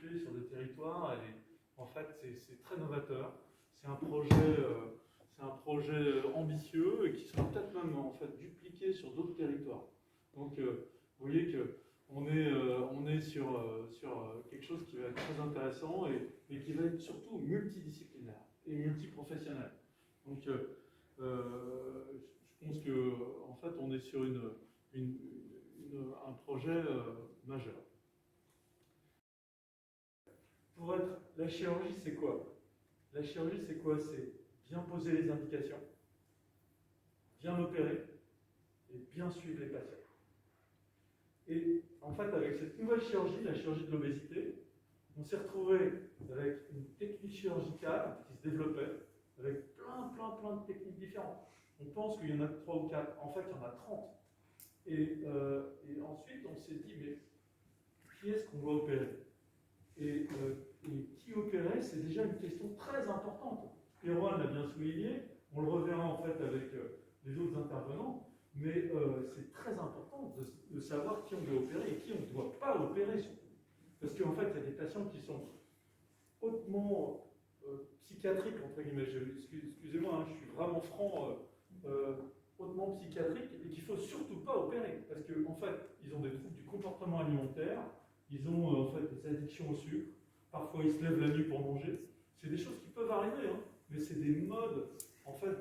circuler sur des territoires et en fait c'est très novateur. C'est un projet ambitieux et qui sera peut-être même en fait dupliqué sur d'autres territoires. Donc vous voyez que on est sur quelque chose qui va être très intéressant et qui va être surtout multidisciplinaire et multiprofessionnel. Donc je pense que en fait on est sur un projet majeur. Pour être, la chirurgie c'est quoi? La chirurgie c'est quoi? C'est bien poser les indications, bien opérer et bien suivre les patients. Et en fait, avec cette nouvelle chirurgie, la chirurgie de l'obésité, on s'est retrouvé avec une technique chirurgicale qui se développait, avec plein de techniques différentes. On pense qu'il y en a 3 ou 4, en fait il y en a 30. Et ensuite on s'est dit, mais qui est-ce qu'on doit opérer? Et qui opérer, c'est déjà une question très importante. Erwan l'a bien souligné, on le reverra en fait avec les autres intervenants. Mais c'est très important de savoir qui on doit opérer et qui on ne doit pas opérer surtout. Parce qu'en fait, il y a des patients qui sont hautement psychiatriques, entre guillemets. Excusez-moi, hein, je suis vraiment franc, hautement psychiatriques et qu'il ne faut surtout pas opérer. Parce qu'en fait, ils ont des troubles du comportement alimentaire, ils ont en fait des addictions au sucre, parfois ils se lèvent la nuit pour manger. C'est des choses qui peuvent arriver, hein, mais c'est des modes, en fait,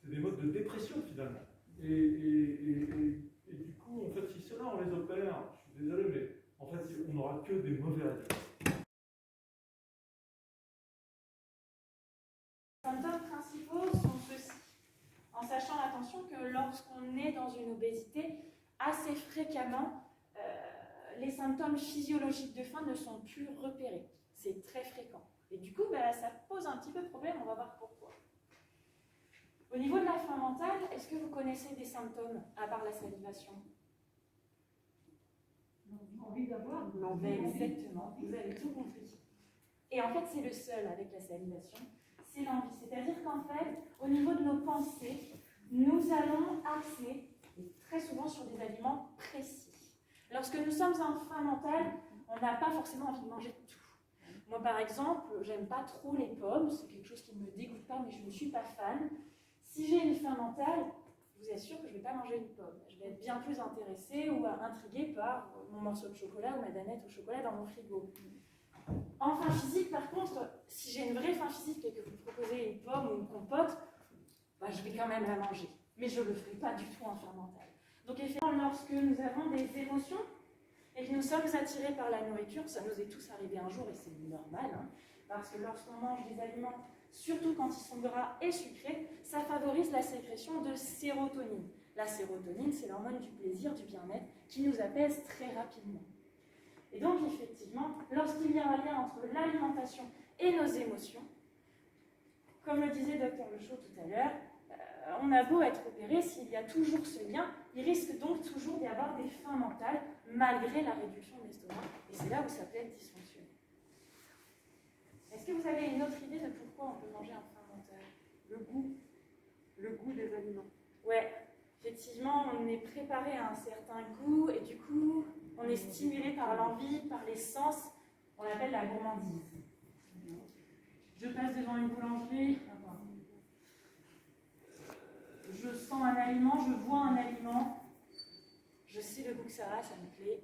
c'est des modes de dépression finalement. Et du coup, en fait, si ceux-là on les opère, je suis désolé, mais en fait, on n'aura que des mauvais résultats. Les symptômes principaux sont ceux-ci, en sachant, attention, que lorsqu'on est dans une obésité, assez fréquemment, les symptômes physiologiques de faim ne sont plus repérés. C'est très fréquent. Et du coup, ça pose un petit peu de problème, on va voir pourquoi. Au niveau de la faim mentale, est-ce que vous connaissez des symptômes, à part la salivation? Envie d'avoir. Exactement, vous avez tout compris. Et en fait, c'est le seul avec la salivation, c'est l'envie. C'est-à-dire qu'en fait, au niveau de nos pensées, nous allons axer, et très souvent sur des aliments précis. Lorsque nous sommes en faim mentale, on n'a pas forcément envie de manger tout. Moi, par exemple, j'aime pas trop les pommes, c'est quelque chose qui ne me dégoûte pas, mais je ne suis pas fan. Si j'ai une faim mentale, je vous assure que je ne vais pas manger une pomme. Je vais être bien plus intéressée ou intriguée par mon morceau de chocolat ou ma danette au chocolat dans mon frigo. En faim physique, par contre, si j'ai une vraie faim physique et que vous proposez une pomme ou une compote, je vais quand même la manger. Mais je ne le ferai pas du tout en faim mentale. Donc effectivement, lorsque nous avons des émotions et que nous sommes attirés par la nourriture, ça nous est tous arrivé un jour et c'est normal, hein, parce que lorsqu'on mange des aliments, surtout quand ils sont gras et sucrés, ça favorise la sécrétion de sérotonine. La sérotonine, c'est l'hormone du plaisir, du bien-être, qui nous apaise très rapidement. Et donc, effectivement, lorsqu'il y a un lien entre l'alimentation et nos émotions, comme le disait Dr Lechaux tout à l'heure, on a beau être opéré, s'il y a toujours ce lien, il risque donc toujours d'y avoir des faims mentales, malgré la réduction de l'estomac, et c'est là où ça peut être dysfonctionnel. Est-ce que vous avez une autre idée de pourquoi on peut manger un faim mentale? Le goût des aliments. Ouais, effectivement, on est préparé à un certain goût et du coup, on est stimulé par l'envie, par les sens. On l'appelle la gourmandise. Je passe devant une boulangerie, je sens un aliment, je vois un aliment, je sais le goût que ça a, ça me plaît,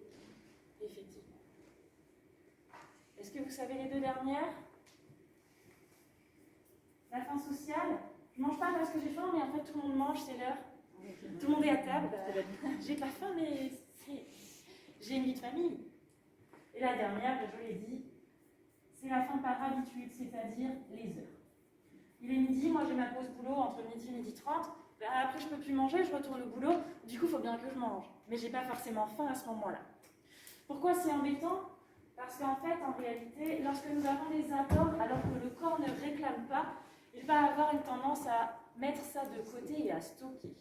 effectivement. Est-ce que vous savez les deux dernières? La faim sociale. Je ne mange pas parce que j'ai faim, mais en fait tout le monde mange, c'est l'heure. Tout le monde est à table. J'ai pas faim, mais j'ai une vie de famille. Et la dernière, je l'ai dit, c'est la faim par habitude, c'est-à-dire les heures. Il est midi, moi j'ai ma pause boulot entre midi et midi 30. Après je ne peux plus manger, je retourne au boulot. Du coup, il faut bien que je mange. Mais je n'ai pas forcément faim à ce moment-là. Pourquoi c'est embêtant? Parce qu'en fait, en réalité, lorsque nous avons des apports, alors que le corps ne réclame pas, il va avoir une tendance à mettre ça de côté et à stocker.